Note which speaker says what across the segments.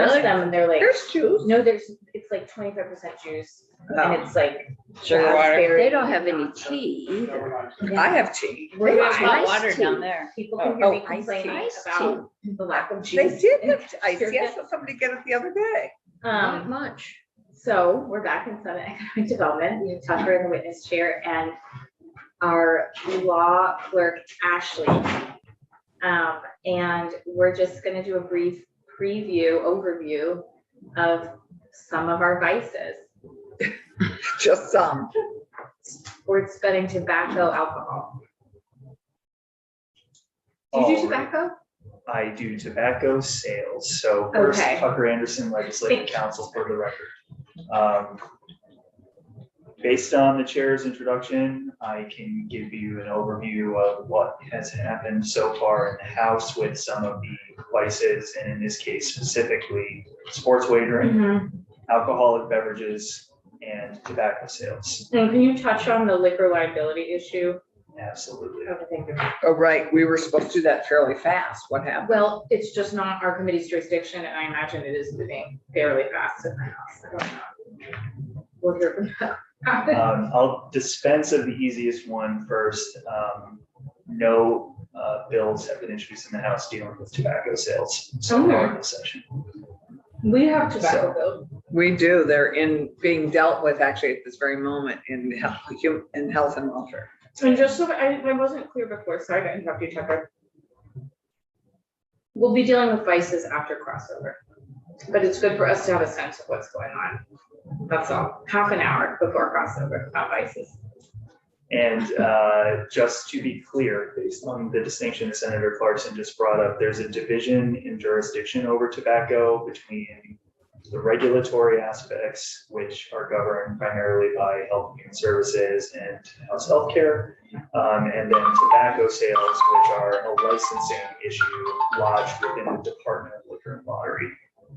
Speaker 1: asked them and they're like,
Speaker 2: There's juice.
Speaker 1: no, it's like 25% juice. And it's like
Speaker 3: Sugar water.
Speaker 1: raspberry.
Speaker 4: They don't have any tea either.
Speaker 2: I have tea.
Speaker 1: We're
Speaker 3: They have
Speaker 1: gonna
Speaker 3: hot
Speaker 1: have
Speaker 3: water
Speaker 4: tea.
Speaker 3: down there.
Speaker 1: people can hear me
Speaker 4: iced
Speaker 1: complaining
Speaker 4: iced
Speaker 1: about the lack of
Speaker 2: They
Speaker 1: juice.
Speaker 2: did
Speaker 1: in
Speaker 2: have ice.
Speaker 1: Sturgis.
Speaker 2: Yes, somebody get it the other day.
Speaker 4: Not much.
Speaker 1: So we're back in Senate Economic Development. We have Tucker in the witness chair and our law clerk, Ashley. And we're just gonna do a brief overview of some of our vices.
Speaker 2: Just some.
Speaker 1: We're studying tobacco, alcohol. Do you do tobacco?
Speaker 5: I do tobacco sales. So first,
Speaker 1: Okay.
Speaker 5: Tucker Anderson, Legislative Counsel for the record. Based on the chair's introduction, I can give you an overview of what has happened so far in the House with some of the vices, and in this case specifically, sports wagering, alcoholic beverages, and tobacco sales.
Speaker 1: And can you touch on the liquor liability issue?
Speaker 5: Absolutely.
Speaker 1: Okay, thank you.
Speaker 2: Oh, right. We were supposed to do that fairly fast. What happened?
Speaker 1: Well, it's just not our committee's jurisdiction, and I imagine it is moving fairly fast in the House. I don't know. We'll hear from that.
Speaker 5: I'll dispense of the easiest one first. No bills have been introduced in the House dealing with tobacco sales so far in this session.
Speaker 1: We have tobacco
Speaker 5: So-
Speaker 1: bill.
Speaker 2: We do. They're being dealt with actually at this very moment in health and welfare.
Speaker 1: And just so I wasn't clear before, sorry to interrupt you, Tucker. We'll be dealing with vices after crossover, but it's good for us to have a sense of what's going on. That's all. Half an hour before crossover about vices.
Speaker 5: And just to be clear, based on the distinction Senator Clarkson just brought up, there's a division in jurisdiction over tobacco between the regulatory aspects, which are governed primarily by Health and Human Services and House Healthcare, and then tobacco sales, which are a licensing issue lodged within the Department of Liquor and Lottery,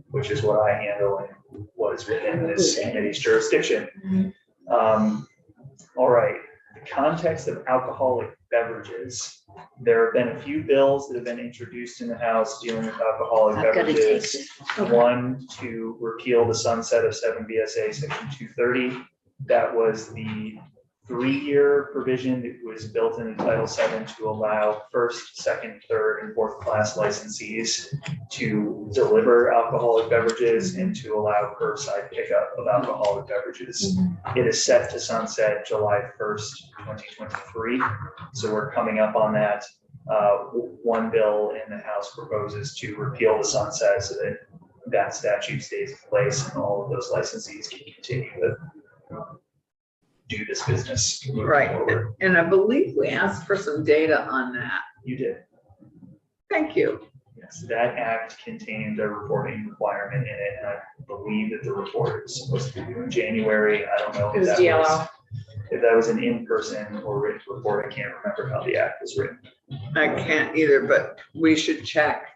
Speaker 5: which is what I handle and was within this committee's jurisdiction. All right, the context of alcoholic beverages. There have been a few bills that have been introduced in the House dealing with alcoholic
Speaker 4: I've got to take
Speaker 5: beverages.
Speaker 4: this.
Speaker 5: One, to repeal the sunset of 7 BSA section 230. That was the 3-year provision that was built into Title VII to allow first, second, third, and fourth class licensees to deliver alcoholic beverages and to allow curbside pickup of alcoholic beverages. It is set to sunset July 1st, 2023. So we're coming up on that. One bill in the House proposes to repeal the sunset so that that statute stays in place and all of those licensees can continue to do this business. moving
Speaker 2: Right.
Speaker 5: forward.
Speaker 2: And I believe we asked for some data on that.
Speaker 5: You did.
Speaker 2: Thank you.
Speaker 5: Yes, that act contained a reporting requirement in it, and I believe that the report was supposed to be due in January. I don't know
Speaker 1: It was
Speaker 5: if
Speaker 1: DLO.
Speaker 5: that was an in-person or written report. I can't remember how the act was written.
Speaker 2: I can't either, but we should check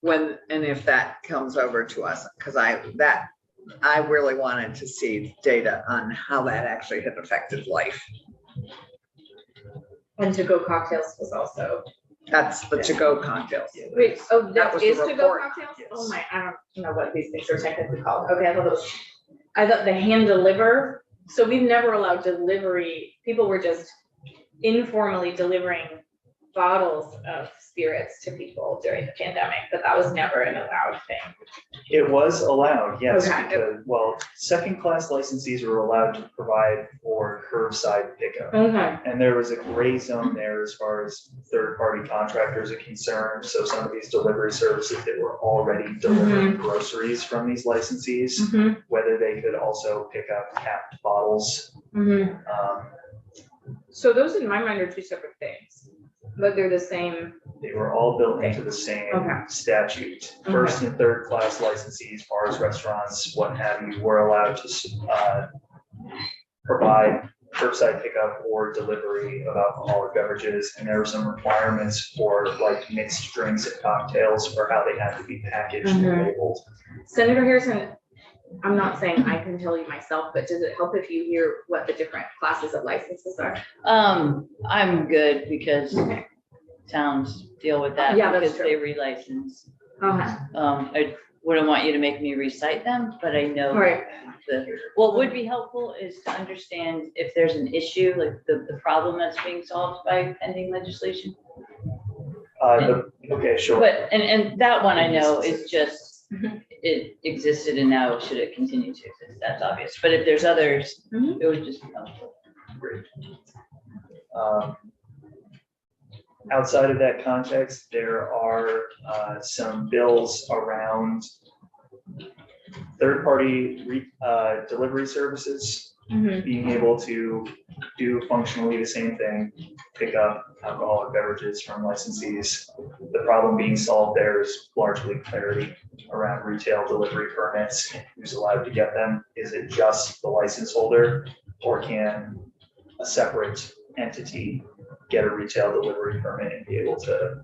Speaker 2: when and if that comes over to us, because I really wanted to see data on how that actually had affected life.
Speaker 1: And to-go cocktails was also.
Speaker 2: That's the to-go cocktails.
Speaker 5: Yeah,
Speaker 1: Wait, oh,
Speaker 2: That
Speaker 1: that
Speaker 2: was
Speaker 1: is
Speaker 2: the
Speaker 1: to-go
Speaker 2: report.
Speaker 1: cocktails?
Speaker 5: Yes.
Speaker 1: Oh my, I don't know what these things are technically called. Okay, I thought the hand deliver. So we've never allowed delivery. People were just informally delivering bottles of spirits to people during the pandemic, but that was never an allowed thing.
Speaker 5: It was allowed, yes,
Speaker 1: Okay.
Speaker 5: because, well, second-class licensees were allowed to provide for curbside pickup.
Speaker 1: Okay.
Speaker 5: And there was a gray zone there as far as third-party contractors are concerned. So some of these delivery services that were already delivering groceries from these licensees,
Speaker 1: Mm-hmm.
Speaker 5: whether they could also pick up capped bottles.
Speaker 1: Mm-hmm.
Speaker 5: So
Speaker 1: So those in my mind are two separate things, but they're the same.
Speaker 5: they were all built into the same
Speaker 1: Okay.
Speaker 5: statute. First and third class licensees, bars, restaurants, what have you, were allowed to provide curbside pickup or delivery of alcoholic beverages. And there were some requirements for like mixed drinks and cocktails for how they had to be packaged and labeled.
Speaker 1: Senator Harrison, I'm not saying I can tell you myself, but does it help if you hear what the different classes of licenses are?
Speaker 3: I'm good because towns deal with that
Speaker 1: Yeah, that's
Speaker 3: because
Speaker 1: true.
Speaker 3: they relicense.
Speaker 1: Okay.
Speaker 3: wouldn't want you to make me recite them, but I know.
Speaker 1: Right.
Speaker 3: What would be helpful is to understand if there's an issue, like the problem that's being solved by pending legislation.
Speaker 5: Okay, sure.
Speaker 3: But, and that one I know is just,
Speaker 1: Mhm.
Speaker 3: it existed and now should it continue to exist, that's obvious. But if there's others,
Speaker 1: Mhm.
Speaker 3: it would just be helpful.
Speaker 5: Great. Outside of that context, there are some bills around third-party delivery services,
Speaker 1: Mhm.
Speaker 5: being able to do functionally the same thing, pick up alcoholic beverages from licensees. The problem being solved there is largely clarity around retail delivery permits, who's allowed to get them. Is it just the license holder, or can a separate entity get a retail delivery permit and be able to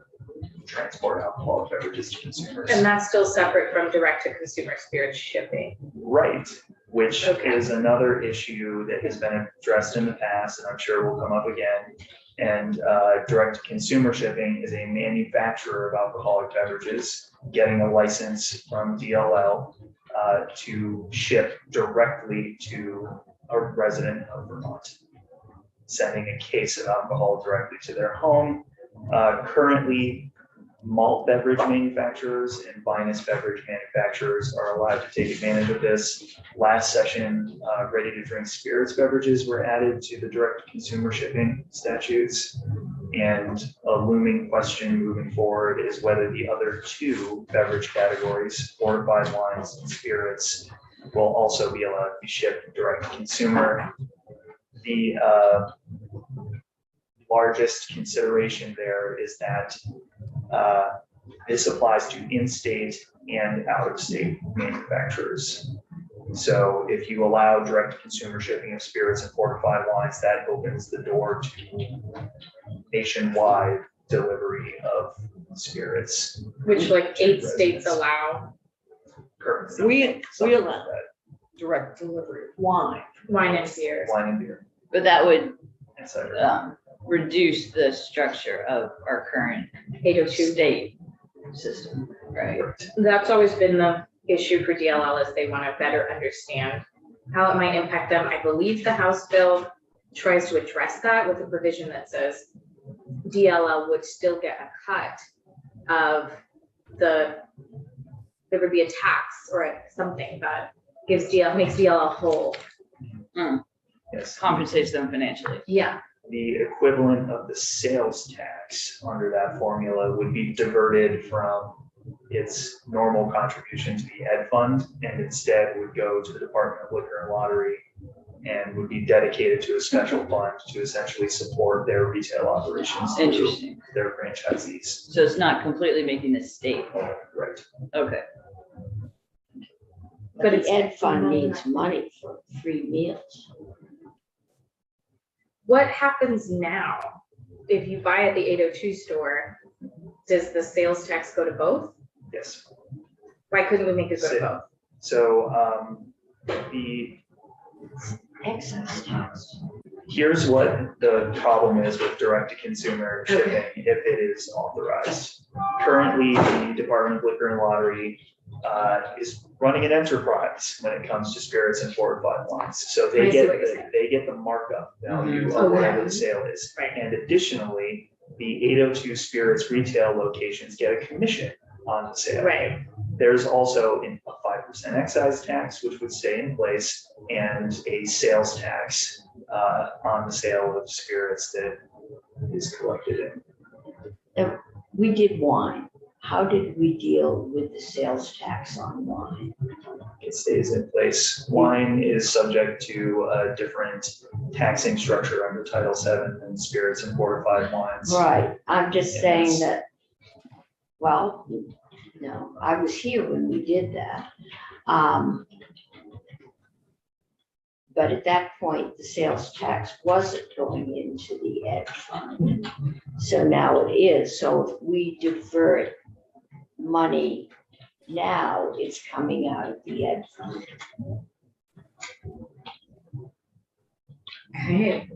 Speaker 5: transport alcoholic beverages to consumers?
Speaker 1: And that's still separate from direct-to-consumer spirit shipping.
Speaker 5: Right, which
Speaker 1: Okay.
Speaker 5: is another issue that has been addressed in the past, and I'm sure will come up again. And direct-to-consumer shipping is a manufacturer of alcoholic beverages getting a license from DLL to ship directly to a resident of Vermont, sending a case of alcohol directly to their home. Currently, malt beverage manufacturers and vinous beverage manufacturers are allowed to take advantage of this. Last session, ready-to-drink spirits beverages were added to the direct-to-consumer shipping statutes. And a looming question moving forward is whether the other two beverage categories, fortified wines and spirits, will also be allowed to be shipped direct-to-consumer. The largest consideration there is that this applies to in-state and out-of-state manufacturers. So if you allow direct-to-consumer shipping of spirits and fortified wines, that opens the door to nationwide delivery of spirits.
Speaker 1: Which like 8 states allow
Speaker 5: Currently,
Speaker 2: We
Speaker 5: something
Speaker 2: allow
Speaker 5: like that.
Speaker 2: direct delivery of wine.
Speaker 1: wine and beers.
Speaker 5: Wine and beer,
Speaker 3: But that would
Speaker 5: et cetera.
Speaker 3: reduce the structure of our current
Speaker 1: 802.
Speaker 3: state system, right?
Speaker 5: Correct.
Speaker 1: That's always been the issue for DLL is they want to better understand how it might impact them. I believe the House bill tries to address that with a provision that says DLL would still get a cut of there would be a tax or something that makes DLL whole.
Speaker 5: Yes.
Speaker 3: Compensates them financially.
Speaker 1: Yeah.
Speaker 5: The equivalent of the sales tax under that formula would be diverted from its normal contribution to the ed fund and instead would go to the Department of Liquor and Lottery and would be dedicated to a special fund to essentially support their retail operations. through
Speaker 3: Interesting.
Speaker 5: Their franchisees.
Speaker 3: So it's not completely making the state.
Speaker 5: Right.
Speaker 3: Okay.
Speaker 4: But the ed fund needs money for free meals.
Speaker 1: What happens now? If you buy at the 802 store, does the sales tax go to both?
Speaker 5: Yes.
Speaker 1: Why couldn't we make it go to both?
Speaker 5: So the
Speaker 4: Excess tax.
Speaker 5: here's what the problem is with direct-to-consumer shipping if it is authorized. Currently, the Department of Liquor and Lottery is running an enterprise when it comes to spirits and fortified wines. So
Speaker 1: I
Speaker 5: they
Speaker 1: see
Speaker 5: get
Speaker 1: what you're saying.
Speaker 5: they get the markup value
Speaker 3: Mhm.
Speaker 5: of whatever
Speaker 1: Okay.
Speaker 5: the sale is.
Speaker 1: Right.
Speaker 5: And additionally, the 802 spirits retail locations get a commission on the sale.
Speaker 1: Right.
Speaker 5: There's also a 5% excise tax, which would stay in place, and a sales tax on the sale of spirits that is collected in.
Speaker 4: We did wine. How did we deal with the sales tax on wine?
Speaker 5: It stays in place. Wine is subject to a different taxing structure under Title VII than spirits and fortified wines.
Speaker 4: Right, I'm just
Speaker 5: Yes.
Speaker 4: saying that, well, no, I was here when we did that. But at that point, the sales tax wasn't going into the ed fund. So now it is. So if we divert money now, it's coming out of the ed fund.
Speaker 1: Okay.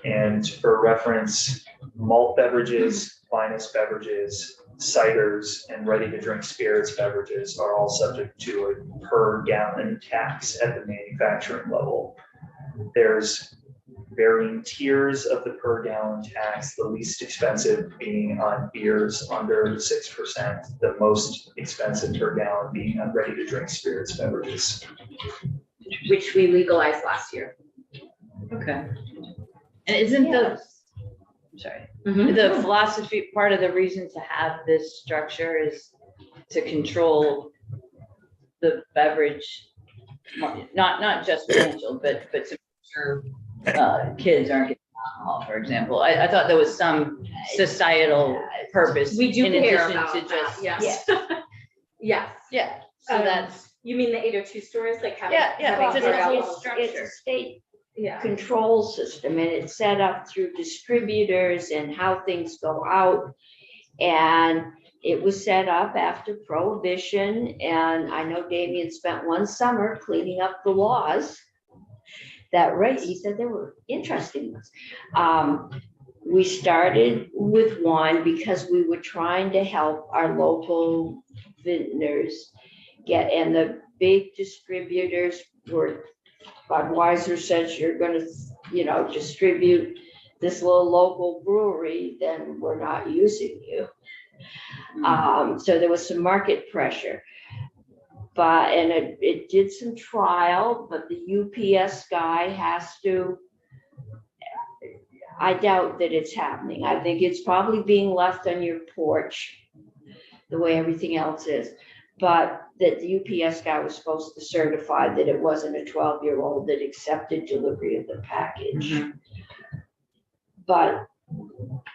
Speaker 5: And for reference, malt beverages, vinous beverages, ciders and ready-to-drink spirits beverages are all subject to a per gallon tax at the manufacturing level. There's varying tiers of the per gallon tax, the least expensive being on beers under 6%, the most expensive per gallon being on ready-to-drink spirits beverages.
Speaker 1: Which we legalized last year.
Speaker 3: Okay. And isn't the, I'm sorry, the philosophy, part of the reason to have this structure is to control the beverage market, not just financial, but to make sure kids aren't getting alcohol, for example. I thought there was some societal purpose.
Speaker 1: We do
Speaker 3: in
Speaker 1: care
Speaker 3: addition
Speaker 1: about
Speaker 3: to
Speaker 1: that,
Speaker 3: just,
Speaker 1: yes. Yes.
Speaker 3: yeah, so that's,
Speaker 1: You mean the 802 stores, like having?
Speaker 3: Yeah, yeah,
Speaker 1: having
Speaker 3: just
Speaker 1: hard
Speaker 3: a whole
Speaker 1: alcohol?
Speaker 3: structure.
Speaker 4: It's a state
Speaker 1: Yeah.
Speaker 4: control system, and it's set up through distributors and how things go out. And it was set up after Prohibition, and I know Damien spent one summer cleaning up the laws. That right, he said they were interesting ones. We started with one because we were trying to help our local vintners get, and the big distributors were, Budweiser says you're gonna, distribute this little local brewery, then we're not using you. So there was some market pressure. But, and it did some trial, but the UPS guy has to, I doubt that it's happening. I think it's probably being left on your porch the way everything else is. But that the UPS guy was supposed to certify that it wasn't a 12-year-old that accepted delivery of the package. But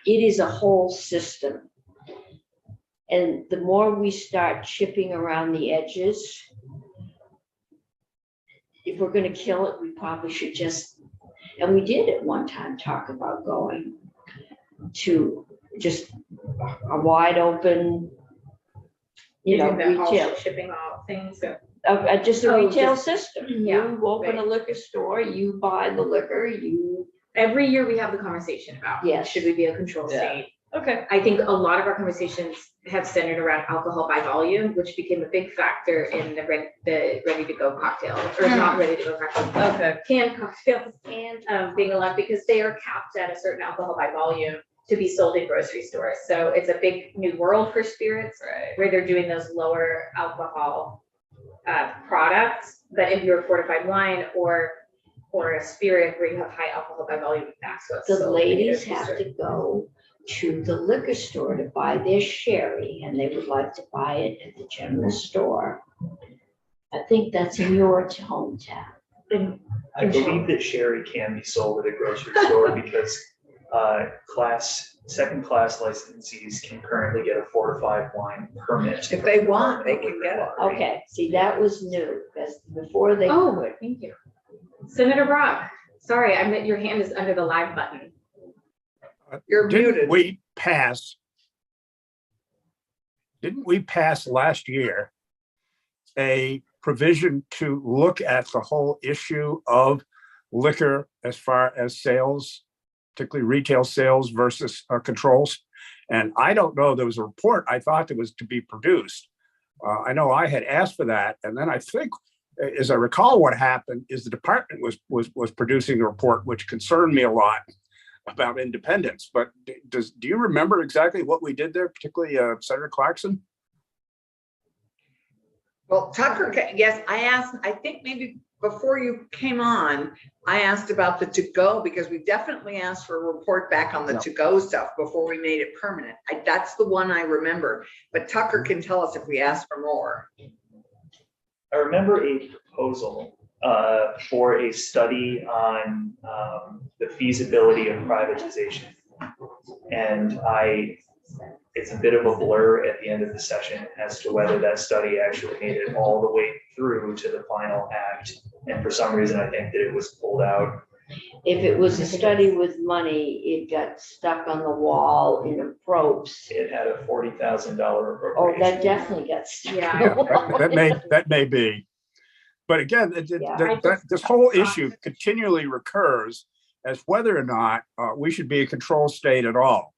Speaker 4: it is a whole system. And the more we start chipping around the edges, if we're gonna kill it, we probably should just, and we did at one time talk about going to just a wide open,
Speaker 1: You're doing the all
Speaker 4: retail,
Speaker 1: shipping all things, so.
Speaker 4: just a
Speaker 1: Oh,
Speaker 4: retail
Speaker 1: just-
Speaker 4: system.
Speaker 1: yeah,
Speaker 4: You open a
Speaker 1: right.
Speaker 4: liquor store, you buy the liquor,
Speaker 1: Every year we have the conversation about,
Speaker 4: Yes.
Speaker 1: should we be a control
Speaker 3: Yeah.
Speaker 1: state?
Speaker 3: okay.
Speaker 1: I think a lot of our conversations have centered around alcohol by volume, which became a big factor in the ready-to-go cocktails, or not ready-to-go cocktails,
Speaker 3: Okay.
Speaker 1: canned cocktails,
Speaker 4: and
Speaker 1: being allowed, because they are capped at a certain alcohol by volume to be sold in grocery stores. So it's a big new world for spirits,
Speaker 3: Right.
Speaker 1: where they're doing those lower alcohol products. But if you're a fortified wine or a spirit where you have high alcohol by volume, that's what's
Speaker 4: the
Speaker 1: sold in
Speaker 4: ladies
Speaker 1: grocery
Speaker 4: have
Speaker 1: stores.
Speaker 4: to go to the liquor store to buy their sherry, and they would like to buy it at the general store. I think that's in your hometown.
Speaker 5: I believe that sherry can be sold at a grocery store because second-class licensees can currently get a fortified wine permit.
Speaker 2: If they want, they can get it.
Speaker 4: Okay, see, that was new, because before they
Speaker 1: Oh,
Speaker 4: could.
Speaker 1: thank you. Senator Brock, sorry, I meant your hand is under the live button.
Speaker 2: You're
Speaker 6: Didn't
Speaker 2: muted.
Speaker 6: didn't we pass last year a provision to look at the whole issue of liquor as far as sales, particularly retail sales versus controls? And I don't know, there was a report I thought that was to be produced. I know I had asked for that, and then I think, as I recall, what happened is the department was producing a report, which concerned me a lot about independence. But do you remember exactly what we did there, particularly Senator Clarkson?
Speaker 2: Well, Tucker, yes, I asked, I think maybe before you came on, I asked about the to-go, because we definitely asked for a report back on the
Speaker 6: No.
Speaker 2: to-go stuff before we made it permanent. That's the one I remember, but Tucker can tell us if we ask for more.
Speaker 5: I remember a proposal for a study on the feasibility of privatization. And it's a bit of a blur at the end of the session as to whether that study actually made it all the way through to the final act. And for some reason, I think that it was pulled out.
Speaker 4: If it was a study with money, it got stuck on the wall in a ropes.
Speaker 5: It had a $40,000 appropriation.
Speaker 4: Oh, that definitely got stuck.
Speaker 1: Yeah.
Speaker 4: on
Speaker 6: Yeah,
Speaker 4: the wall.
Speaker 6: that may be. But again, this whole issue continually recurs as whether or not we should be a control state at all.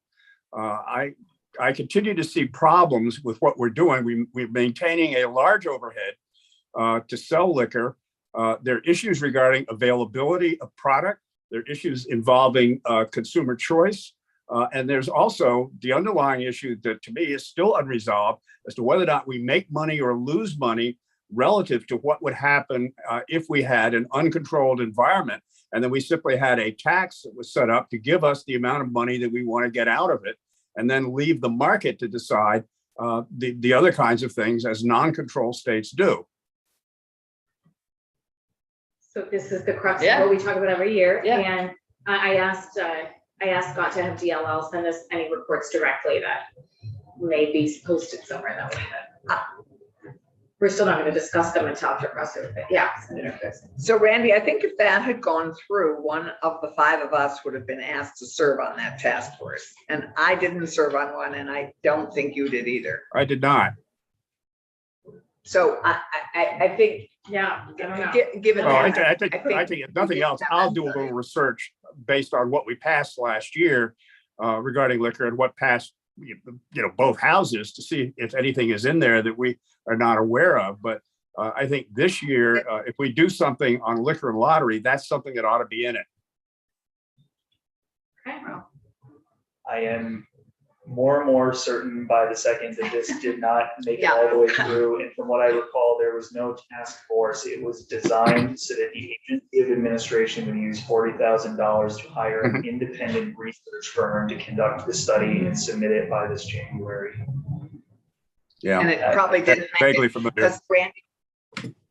Speaker 6: I continue to see problems with what we're doing. We're maintaining a large overhead to sell liquor. There are issues regarding availability of product. There are issues involving consumer choice. And there's also the underlying issue that to me is still unresolved as to whether or not we make money or lose money relative to what would happen if we had an uncontrolled environment. And then we simply had a tax that was set up to give us the amount of money that we want to get out of it, and then leave the market to decide the other kinds of things as non-control states do.
Speaker 1: So this is the crux of
Speaker 3: Yeah.
Speaker 1: what we talk about every year.
Speaker 3: Yeah.
Speaker 1: And I asked Scott to have DLL send us any reports directly that may be posted somewhere that way. We're still not gonna discuss them until after CrossFit, but yeah. send it over.
Speaker 2: So Randy, I think if that had gone through, one of the 5 of us would have been asked to serve on that task force. And I didn't serve on one, and I don't think you did either.
Speaker 6: I did not.
Speaker 2: So I think,
Speaker 1: Yeah, I don't know.
Speaker 2: given
Speaker 6: Well, I
Speaker 2: that,
Speaker 6: think if nothing else, I'll do a little research based on what we passed last year regarding liquor and what passed, both houses to see if anything is in there that we are not aware of. But I think this year, if we do something on liquor and lottery, that's something that ought to be in it.
Speaker 1: Okay.
Speaker 5: I am more and more certain by the second that this did not make it all the way through. And from what I recall, there was no task force. It was designed so that the agency of administration would use $40,000 to hire an independent research firm to conduct the study and submit it by this January.
Speaker 6: Yeah,
Speaker 2: and it probably didn't make
Speaker 6: vaguely
Speaker 2: it,
Speaker 6: familiar.
Speaker 2: because Randy,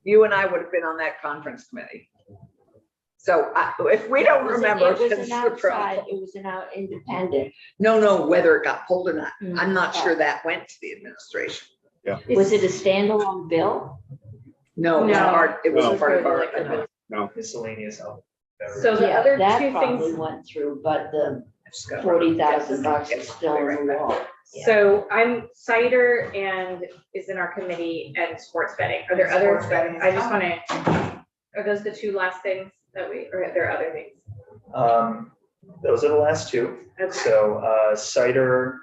Speaker 2: you and I would have been on that conference committee. So if we don't remember,
Speaker 4: It was
Speaker 2: that's
Speaker 4: an
Speaker 2: the
Speaker 4: outside,
Speaker 2: problem.
Speaker 4: it was an independent.
Speaker 2: No, whether it got pulled or not. I'm not
Speaker 4: Mm.
Speaker 2: sure that went to the administration.
Speaker 4: Was it a standalone bill?
Speaker 2: No, it was
Speaker 1: No.
Speaker 2: it was
Speaker 6: No.
Speaker 2: part of our.
Speaker 5: Miscellaneous health.
Speaker 1: So the
Speaker 4: Yeah,
Speaker 1: other
Speaker 4: that
Speaker 1: two
Speaker 4: probably
Speaker 1: things,
Speaker 4: went through, but the
Speaker 2: Just got-
Speaker 4: $40,000 is still in the wall.
Speaker 1: so I'm cider and is in our committee and sports betting. Are there other, I just wanna, are those the two last things that or are there other things?
Speaker 5: Those are the last two.
Speaker 1: Okay.
Speaker 5: So cider,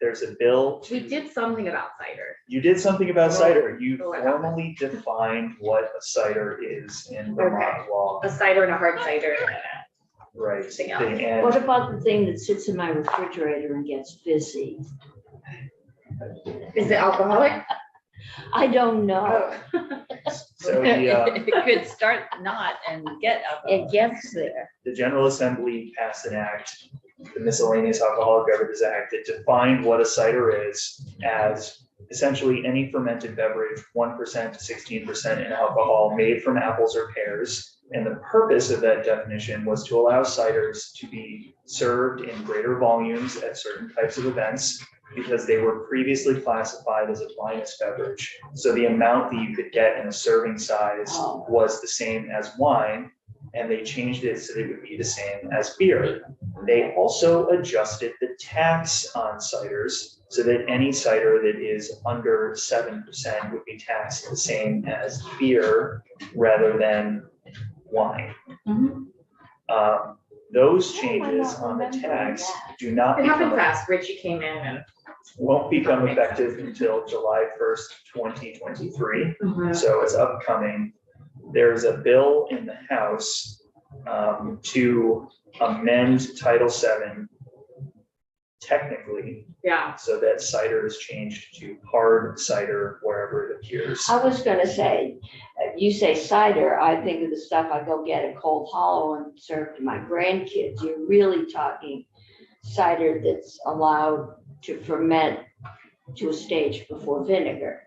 Speaker 5: there's a bill.
Speaker 1: We did something about cider.
Speaker 5: You did something about cider. You
Speaker 1: Oh, I got
Speaker 5: formally defined what a cider is in Vermont law.
Speaker 1: A cider and a hard cider and a
Speaker 5: Right.
Speaker 1: Something else.
Speaker 5: And
Speaker 4: What about the thing that sits in my refrigerator and gets fizzy?
Speaker 1: is it alcoholic?
Speaker 4: I don't know.
Speaker 5: so the,
Speaker 3: It could start not and get alcohol.
Speaker 4: It gets there.
Speaker 5: the General Assembly passed an act, the Miscellaneous Alcoholic Beverages Act, that defined what a cider is as essentially any fermented beverage, 1% to 16% in alcohol, made from apples or pears. And the purpose of that definition was to allow ciders to be served in greater volumes at certain types of events because they were previously classified as a finest beverage. So the amount that you could get in a serving size was the same as wine, and they changed it so that it would be the same as beer. They also adjusted the tax on ciders so that any cider that is under 7% would be taxed the same as beer rather than wine.
Speaker 4: Mhm.
Speaker 5: Those
Speaker 4: I
Speaker 5: changes
Speaker 4: not
Speaker 5: on the
Speaker 4: remembering
Speaker 5: tax
Speaker 4: that.
Speaker 5: do not
Speaker 1: It happened
Speaker 5: become,
Speaker 1: fast. Richie came in and.
Speaker 5: won't become effective until July 1st, 2023. So it's upcoming. There's a bill in the House to amend Title VII technically,
Speaker 1: Yeah,
Speaker 5: so that cider is changed to hard cider wherever it appears.
Speaker 4: I was gonna say, you say cider, I think of the stuff I go get at Cold Hollow and serve to my grandkids. You're really talking cider that's allowed to ferment to a stage before vinegar,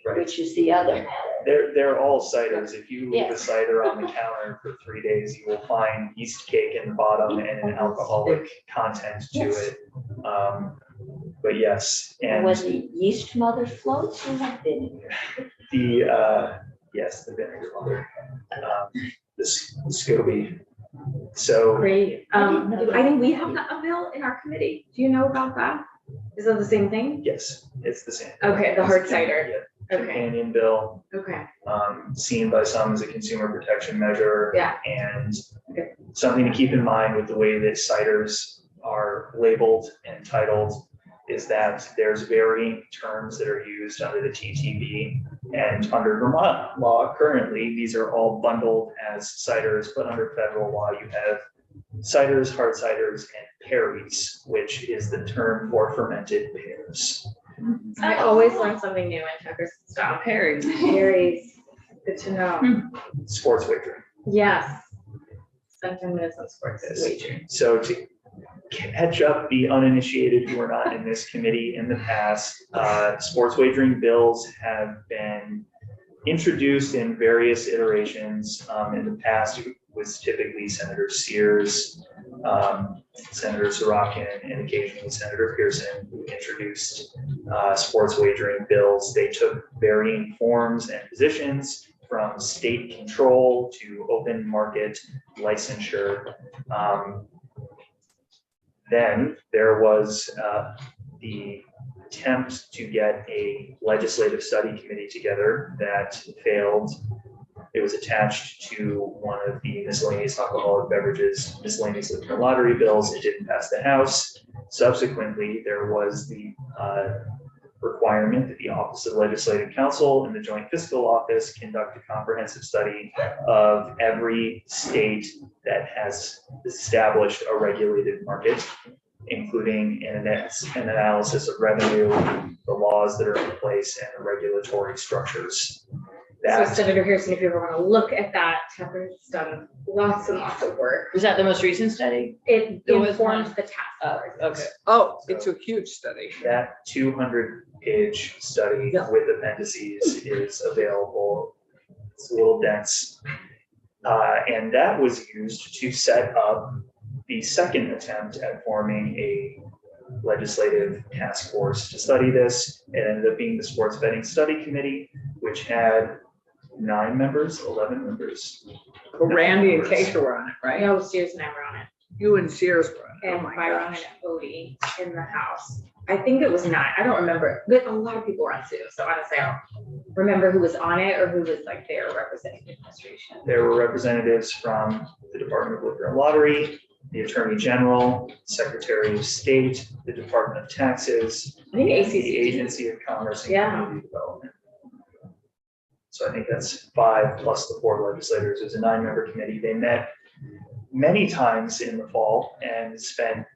Speaker 5: Right.
Speaker 4: which is the other.
Speaker 5: They're all ciders. If you leave
Speaker 4: Yeah.
Speaker 5: a cider on the counter for 3 days, you will find yeast cake in the bottom and an alcoholic content to it. But yes,
Speaker 4: And when
Speaker 5: and
Speaker 4: the yeast mother floats, you have vinegar.
Speaker 5: yes, the vinegar mother, the SCOBY. So
Speaker 1: great.
Speaker 4: I didn't know
Speaker 1: I think we have a bill in our committee. Do you know about that? Is that the same thing?
Speaker 5: yes, it's the same.
Speaker 1: Okay, the hard
Speaker 5: It's
Speaker 1: cider.
Speaker 5: yeah,
Speaker 1: Okay,
Speaker 5: Companion bill,
Speaker 1: okay.
Speaker 5: seen by some as a consumer protection measure.
Speaker 1: Yeah.
Speaker 5: And
Speaker 1: Okay.
Speaker 5: something to keep in mind with the way that ciders are labeled and titled is that there's varying terms that are used under the TTB, and under Vermont law currently, these are all bundled as ciders, but under federal law, you have ciders, hard ciders, and perries, which is the term for fermented pears.
Speaker 1: I always learn something new in Tucker's stuff.
Speaker 3: Perry.
Speaker 1: Perry's, good to know.
Speaker 5: Sports wagering.
Speaker 1: Yes. Spend 10 minutes on sports wagering.
Speaker 5: So to catch up the uninitiated who are not in this committee in the past, sports wagering bills have been introduced in various iterations. In the past, it was typically Senator Sears, Senator Sorokin, and occasionally Senator Pearson, who introduced sports wagering bills. They took varying forms and positions, from state control to open market licensure. Then there was the attempt to get a legislative study committee together that failed. It was attached to one of the miscellaneous alcoholic beverages, miscellaneous liquor lottery bills. It didn't pass the House. Subsequently, there was the requirement that the Office of Legislative Counsel and the Joint Fiscal Office conduct a comprehensive study of every state that has established a regulated market, including an analysis of revenue, the laws that are in place, and the regulatory structures.
Speaker 1: So Senator Harrison, if you ever want to look at that, Tucker's done lots and lots of work.
Speaker 3: Was that the most recent study?
Speaker 1: It
Speaker 3: There was
Speaker 1: informs
Speaker 3: one.
Speaker 1: the task force.
Speaker 3: Okay.
Speaker 2: Oh, it's a huge study.
Speaker 5: That 200-page study with appendices is available. It's a little dense. And that was used to set up the second attempt at forming a legislative task force to study this. It ended up being the Sports Betting Study Committee, which had 9 members, 11 members.
Speaker 2: Well, Randy and Kate were on it, right?
Speaker 1: No, Sears and I were on it,
Speaker 2: You and Sears were on it. Oh
Speaker 1: and
Speaker 2: my
Speaker 1: Byron
Speaker 2: gosh.
Speaker 1: and Odie in the House. I think it was 9, I don't remember, but a lot of people were on Sue, so honestly, I don't remember who was on it or who was like there representing the administration.
Speaker 5: There were representatives from the Department of Liquor and Lottery, the Attorney General, Secretary of State, the Department of Taxes,
Speaker 1: I think
Speaker 5: the
Speaker 1: ACC.
Speaker 5: Agency of Commerce and
Speaker 1: Yeah.
Speaker 5: Community Development. So I think that's 5 plus the 4 legislators. It was a 9-member committee. They met many times in the fall and spent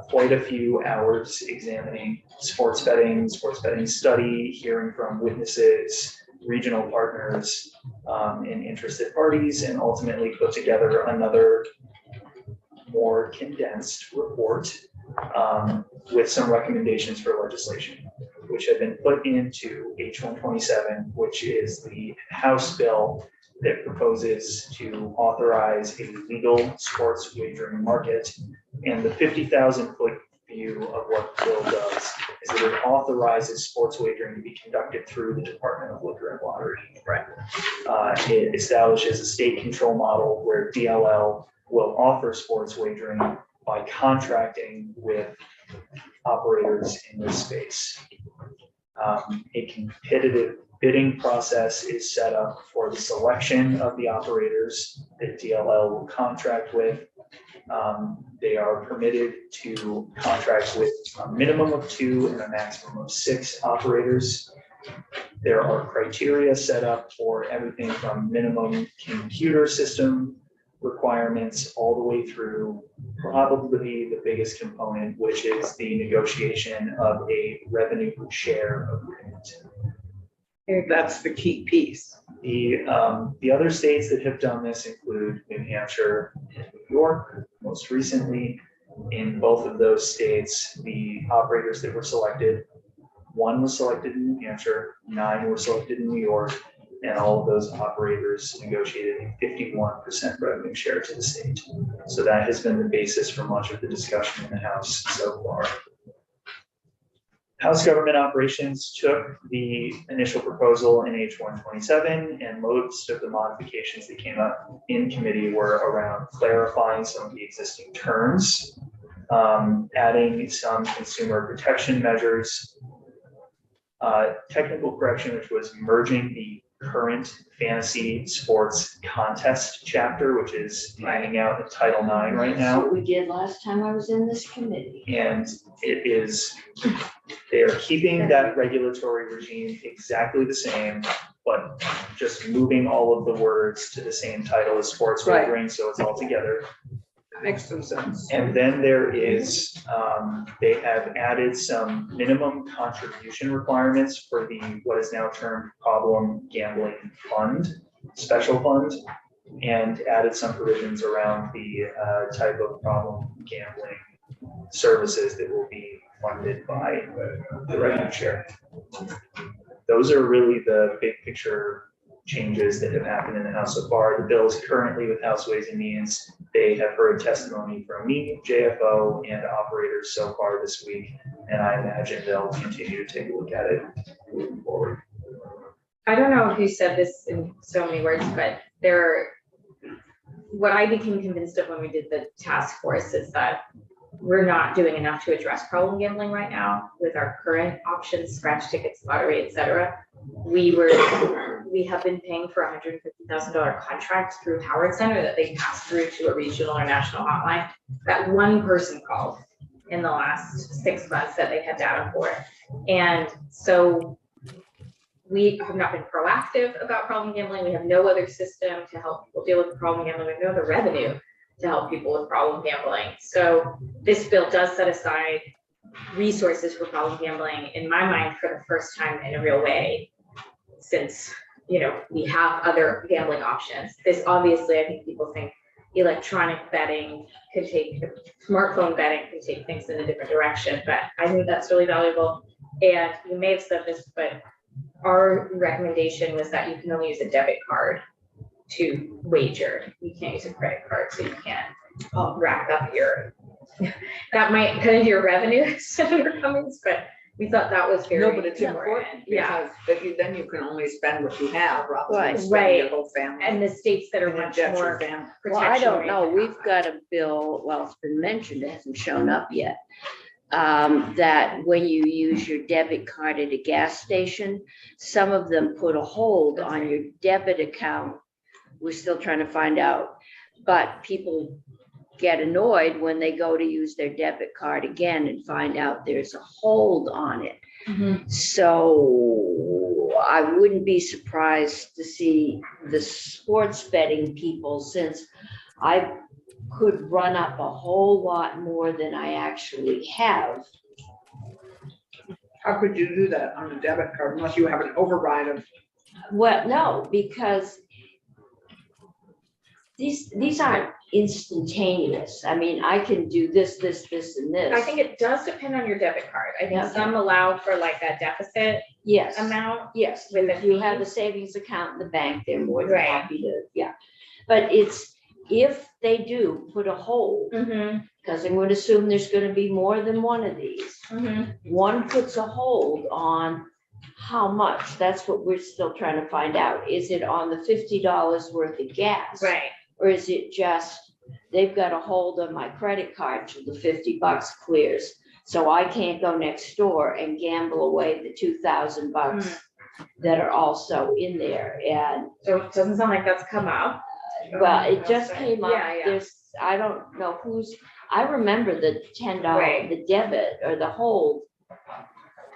Speaker 5: quite a few hours examining sports betting study, hearing from witnesses, regional partners, and interested parties, and ultimately put together another more condensed report with some recommendations for legislation, which have been put into H127, which is the House bill that proposes to authorize a legal sports wagering market. And the 50,000 foot view of what the bill does is that it authorizes sports wagering to be conducted through the Department of Liquor and Lottery.
Speaker 2: Right.
Speaker 5: It establishes a state control model where DLL will offer sports wagering by contracting with operators in this space. A competitive bidding process is set up for the selection of the operators that DLL will contract with. They are permitted to contract with a minimum of 2 and a maximum of 6 operators. There are criteria set up for everything from minimum computer system requirements all the way through probably the biggest component, which is the negotiation of a revenue share agreement.
Speaker 2: That's the key piece.
Speaker 5: The other states that have done this include New Hampshire and New York. Most recently, in both of those states, the operators that were selected, 1 was selected in New Hampshire, 9 were selected in New York, and all of those operators negotiated a 51% revenue share to the state. So that has been the basis for much of the discussion in the House so far. House Government Operations took the initial proposal in H127, and most of the modifications that came up in committee were around clarifying some of the existing terms, adding some consumer protection measures, technical correction, which was merging the current fantasy sports contest chapter, which is hanging out in Title IX right
Speaker 4: That's
Speaker 5: now.
Speaker 4: what we did last time I was in this committee.
Speaker 5: And it is, they are keeping that regulatory regime exactly the same, but just moving all of the words to the same title as sports
Speaker 2: Right.
Speaker 5: wagering, so it's all together.
Speaker 2: Makes some sense.
Speaker 5: And then there is, they have added some minimum contribution requirements for the, what is now termed problem gambling fund, special fund, and added some provisions around the type of problem gambling services that will be funded by the revenue share. Those are really the big picture changes that have happened in the House so far. The bill is currently with House Ways and Means. They have heard testimony from me, JFO, and operators so far this week, and I imagine they'll continue to take a look at it moving forward.
Speaker 1: I don't know if you said this in so many words, but what I became convinced of when we did the task force is that we're not doing enough to address problem gambling right now with our current options, scratch tickets, lottery, et cetera. We have been paying for a $150,000 contract through Howard Center that they passed through to a regional or national hotline. That one person called in the last 6 months that they had data for. And so we have not been proactive about problem gambling. We have no other system to help people deal with problem gambling. We have no other revenue to help people with problem gambling. So this bill does set aside resources for problem gambling, in my mind, for the first time in a real way, since, you know, we have other gambling options. This obviously, I think people think electronic betting could take, smartphone betting could take things in a different direction, but I think that's really valuable. And you may have said this, but our recommendation was that you can only use a debit card to wager. You can't use a credit card, so you can't rack up your, that might cut into your revenue, Senator Cummings, but we thought that was very
Speaker 2: No, but it's
Speaker 1: important.
Speaker 2: important
Speaker 1: Yeah,
Speaker 2: because then you can only spend what you have rather
Speaker 4: Right.
Speaker 2: than spend your
Speaker 1: Right.
Speaker 2: whole family.
Speaker 1: and the states that are
Speaker 2: And then
Speaker 1: much
Speaker 2: jet your
Speaker 1: more
Speaker 2: family.
Speaker 4: Well, I don't know,
Speaker 1: protection-oriented
Speaker 4: we've got a bill, well, it's been mentioned, it hasn't shown up yet. That when you use your debit card at a gas station, some of them put a hold
Speaker 1: That's
Speaker 4: on
Speaker 1: right.
Speaker 4: your debit account. We're still trying to find out, but people get annoyed when they go to use their debit card again and find out there's a hold on it.
Speaker 1: Mhm.
Speaker 4: So I wouldn't be surprised to see the sports betting people, since I could run up a whole lot more than I actually have.
Speaker 2: How could you do that on a debit card unless you have an override of?
Speaker 4: Well, no, because these aren't instantaneous. I mean, I can do this, and this.
Speaker 1: I think it does depend on your debit card. I think
Speaker 4: Okay.
Speaker 1: some allow for like a deficit
Speaker 4: Yes,
Speaker 1: amount.
Speaker 4: yes,
Speaker 1: with
Speaker 4: if
Speaker 1: a
Speaker 4: you
Speaker 1: fee.
Speaker 4: have a savings account in the bank, they're more than
Speaker 1: Right.
Speaker 4: happy to, yeah. But it's, if they do put a hold,
Speaker 1: Mm-hmm,
Speaker 4: because I'm going to assume there's going to be more than one of these.
Speaker 1: mm-hmm.
Speaker 4: One puts a hold on how much, that's what we're still trying to find out. Is it on the $50 worth of gas?
Speaker 1: Right,
Speaker 4: Or is it just, they've got a hold on my credit card till the $50 clears? So I can't go next door and gamble away the $2,000 that are also in there. And
Speaker 1: so it doesn't sound like that's come up.
Speaker 4: well, it just came up,
Speaker 1: Yeah, yeah.
Speaker 4: there's, I don't know who's, I remember the $10,
Speaker 1: Right.
Speaker 4: the debit or the hold.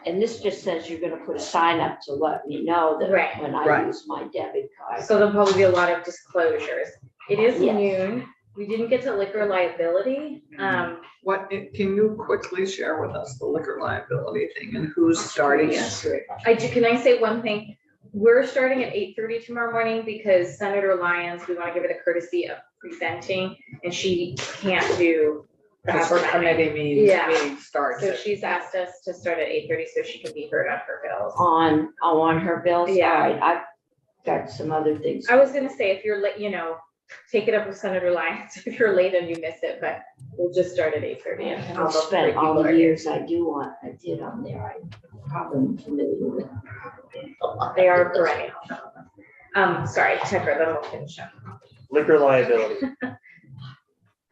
Speaker 4: And this just says you're gonna put a sign up to let me know that
Speaker 1: Right.
Speaker 4: when I
Speaker 2: Right.
Speaker 4: use my debit card.
Speaker 1: So there'll probably be a lot of disclosures. It is
Speaker 4: Yes.
Speaker 1: noon. We didn't get to liquor liability.
Speaker 2: What, can you quickly share with us the liquor liability thing and who's starting it?
Speaker 1: Can I say one thing? We're starting at 8:30 tomorrow morning because Senator Lyons, we want to give her the courtesy of presenting, and she can't do the
Speaker 2: Because her
Speaker 1: advertising.
Speaker 2: committee
Speaker 1: Yeah.
Speaker 2: meeting starts.
Speaker 1: So
Speaker 2: at-
Speaker 1: she's asked us to start at 8:30 so she can be heard on her bills.
Speaker 4: On her bills, all
Speaker 1: Yeah.
Speaker 4: right, I've got some other things.
Speaker 1: I was gonna say, if you're late, take it up with Senator Lyons if you're late and you miss it, but we'll just start at 8:30 and
Speaker 4: I've
Speaker 1: all the
Speaker 4: spent
Speaker 1: great
Speaker 4: all
Speaker 1: people
Speaker 4: the
Speaker 1: are here.
Speaker 4: years I did on there, I probably am familiar with.
Speaker 1: They are perennial. Sorry, Tucker, then we'll finish up.
Speaker 5: Liquor liability.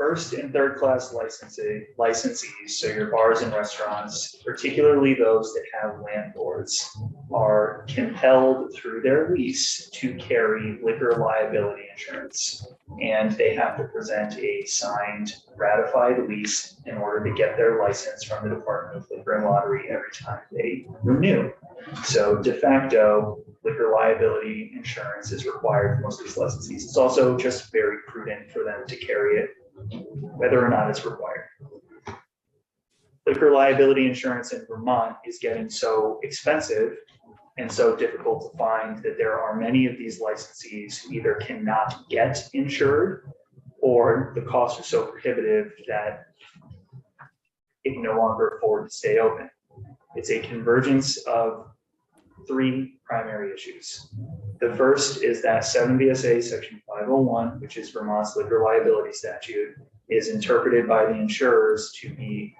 Speaker 5: first and third class licensees, so your bars and restaurants, particularly those that have landlords, are compelled through their lease to carry liquor liability insurance. And they have to present a signed ratified lease in order to get their license from the Department of Liquor and Lottery every time they renew. So de facto, liquor liability insurance is required for most of these licensees. It's also just very prudent for them to carry it, whether or not it's required. Liquor liability insurance in Vermont is getting so expensive and so difficult to find that there are many of these licensees who either cannot get insured or the costs are so prohibitive that it can no longer afford to stay open. It's a convergence of three primary issues. The first is that 7 VSA section 501, which is Vermont's liquor liability statute, is interpreted by the insurers to be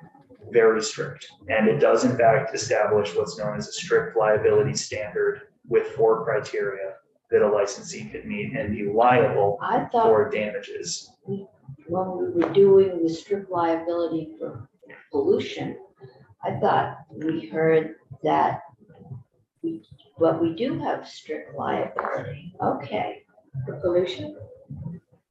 Speaker 5: very strict. And it does in fact establish what's known as a strict liability standard with 4 criteria that a licensee could meet and be liable
Speaker 4: I thought
Speaker 5: for damages.
Speaker 4: when we were doing the strict liability for pollution, I thought we heard that we do have strict liability. Okay.
Speaker 1: For pollution?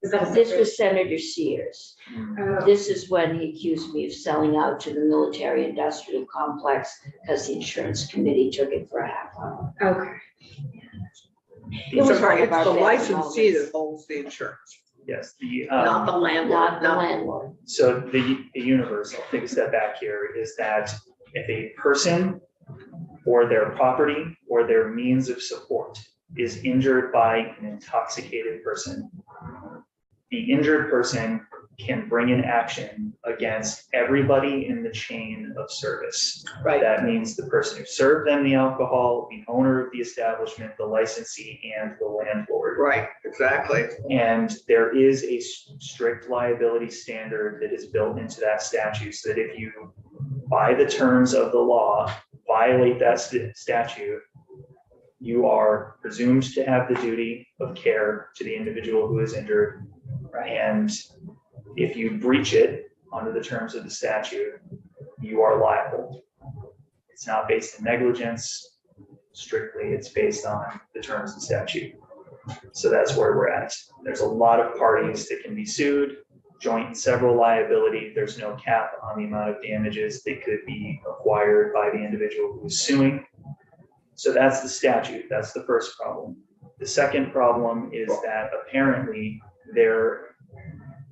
Speaker 1: Is that a
Speaker 4: This
Speaker 1: separate-
Speaker 4: was Senator Sears.
Speaker 1: Oh.
Speaker 4: This is when he accused me of selling out to the military industrial complex because the insurance committee took it for a half hour.
Speaker 1: Okay.
Speaker 4: It was
Speaker 2: So
Speaker 4: one of
Speaker 2: it's
Speaker 4: our
Speaker 2: the
Speaker 4: best
Speaker 2: licensee
Speaker 4: moments.
Speaker 2: that holds the insurance,
Speaker 5: Yes,
Speaker 2: not the landlord.
Speaker 4: Not the landlord.
Speaker 5: so the universe, I'll take a step back here, is that if a person or their property or their means of support is injured by an intoxicated person, the injured person can bring an action against everybody in the chain of service.
Speaker 2: Right.
Speaker 5: That means the person who served them the alcohol, the owner of the establishment, the licensee, and the landlord.
Speaker 2: Right, exactly.
Speaker 5: And there is a strict liability standard that is built into that statute, so that if you, by the terms of the law, violate that statute, you are presumed to have the duty of care to the individual who is injured. And if you breach it under the terms of the statute, you are liable. It's not based on negligence. Strictly, it's based on the terms of the statute. So that's where we're at. There's a lot of parties that can be sued, joint and several liability. There's no cap on the amount of damages that could be acquired by the individual who is suing. So that's the statute. That's the first problem. The second problem is that apparently their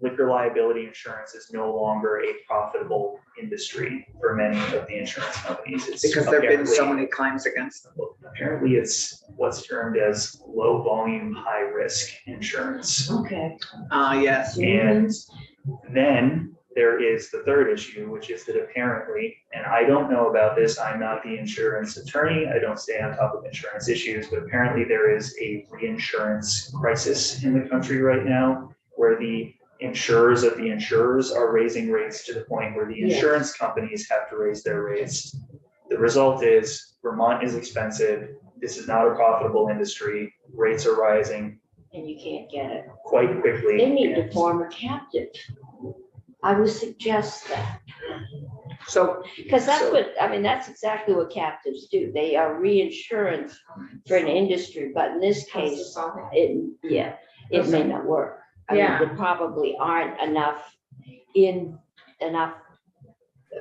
Speaker 5: liquor liability insurance is no longer a profitable industry for many of the insurance companies. It's
Speaker 2: Because there've been so
Speaker 5: apparently-
Speaker 2: many claims against them.
Speaker 5: Apparently, it's what's termed as low volume, high risk insurance.
Speaker 4: Okay.
Speaker 2: Yes.
Speaker 5: And then there is the third issue, which is that apparently, and I don't know about this, I'm not the insurance attorney, I don't stay on top of insurance issues, but apparently there is a reinsurance crisis in the country right now where the insurers of the insurers are raising rates to the point where the
Speaker 4: Yes.
Speaker 5: insurance companies have to raise their rates. The result is Vermont is expensive. This is not a profitable industry. Rates are rising
Speaker 4: And you can't get it.
Speaker 5: quite quickly.
Speaker 4: They need to
Speaker 5: and-
Speaker 4: form a captive. I would suggest that,
Speaker 2: So,
Speaker 4: because that's what, I mean, that's exactly what captives do. They are reinsurance for an industry, but in this case, it may not work. I mean,
Speaker 1: Yeah.
Speaker 4: there probably aren't enough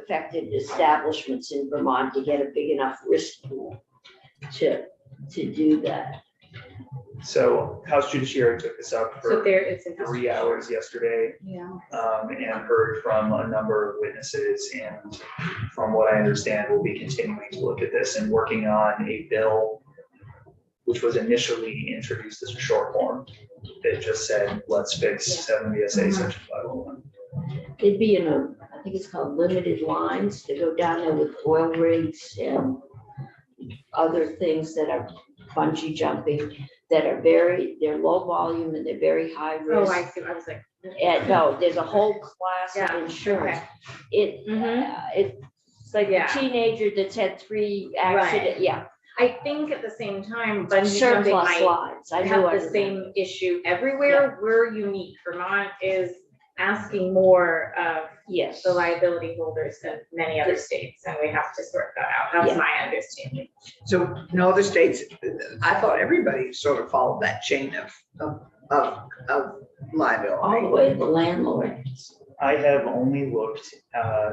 Speaker 4: affected establishments in Vermont to get a big enough risk pool to do that.
Speaker 5: So House Judiciary took this up
Speaker 1: So
Speaker 5: for
Speaker 1: there it's in.
Speaker 5: 3 hours yesterday,
Speaker 1: Yeah.
Speaker 5: and heard from a number of witnesses. And from what I understand, we'll be continuing to look at this and working on a bill which was initially introduced as a short form that just said, let's fix 7 VSA section 501.
Speaker 4: It'd be in a, I think it's called limited lines to go down there with oil rigs and other things that are bungee jumping, that are they're low volume and they're very high
Speaker 1: Oh,
Speaker 4: risk.
Speaker 1: I see. I was like.
Speaker 4: And no, there's a whole class
Speaker 1: Yeah,
Speaker 4: of insurance.
Speaker 1: okay.
Speaker 4: It's like a
Speaker 1: Yeah.
Speaker 4: teenager that's had 3 accidents, yeah.
Speaker 1: I think at the same time, bungee jumping
Speaker 4: Surplus
Speaker 1: might
Speaker 4: lines. I
Speaker 1: have
Speaker 4: know
Speaker 1: the same issue everywhere. We're unique. Vermont is asking more of
Speaker 4: Yes.
Speaker 1: the liability holders than many other states, and we have to sort that out. That's
Speaker 4: Yeah.
Speaker 1: my understanding.
Speaker 2: So no other states, I thought everybody sort of followed that chain of
Speaker 4: All the
Speaker 2: liability.
Speaker 4: way to the landlord.
Speaker 5: I have only looked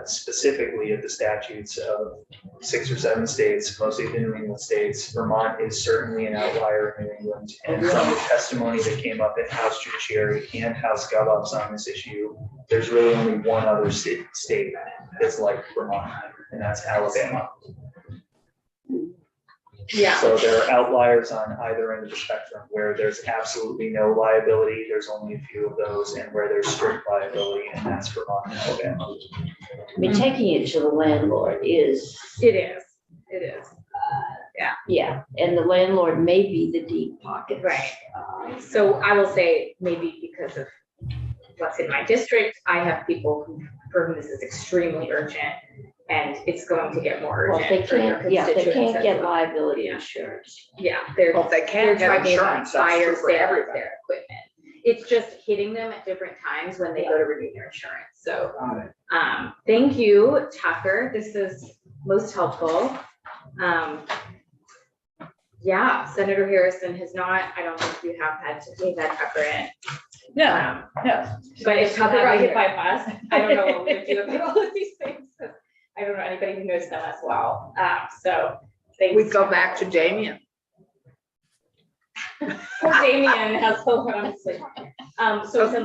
Speaker 5: specifically at the statutes of 6 or 7 states, mostly the New England states. Vermont is certainly an outlier in New England. And from the testimony that came up in House Judiciary and House GovOps on this issue, there's really only one other state that's like Vermont, and that's Alabama.
Speaker 1: Yeah,
Speaker 5: So there are outliers on either end of the spectrum where there's absolutely no liability, there's only a few of those, and where there's strict liability, and that's Vermont and Alabama.
Speaker 4: I mean, taking it to the landlord is,
Speaker 1: it is. It is.
Speaker 4: yeah, and the landlord may be the deep pockets.
Speaker 1: Right. So I will say, maybe because of what's in my district, I have people for whom this is extremely urgent, and it's going to get more
Speaker 4: Well,
Speaker 1: urgent.
Speaker 4: they
Speaker 1: for their
Speaker 4: can't, yeah, they
Speaker 1: constituents
Speaker 4: can't
Speaker 1: as
Speaker 4: get
Speaker 1: well.
Speaker 4: liability
Speaker 1: Yeah.
Speaker 4: insurance.
Speaker 1: Yeah, they're,
Speaker 2: Well, if they
Speaker 1: they're
Speaker 2: can't get
Speaker 1: talking about
Speaker 2: insurance, that's
Speaker 1: fire
Speaker 2: true for
Speaker 1: sales,
Speaker 2: everybody.
Speaker 1: their equipment. It's just hitting them at different times when they go to renew their insurance. So, thank you, Tucker. This is most helpful. Yeah, Senator Harrison has not, I don't think we've had Tucker in.
Speaker 3: No, no.
Speaker 1: But if Tucker got hit by a
Speaker 3: us,
Speaker 1: bus, I don't know what we would do about all of these things, 'cause I don't know anybody who knows them as well. So thanks.
Speaker 2: We go back to Damien.
Speaker 1: Poor Damien has hope, honestly. So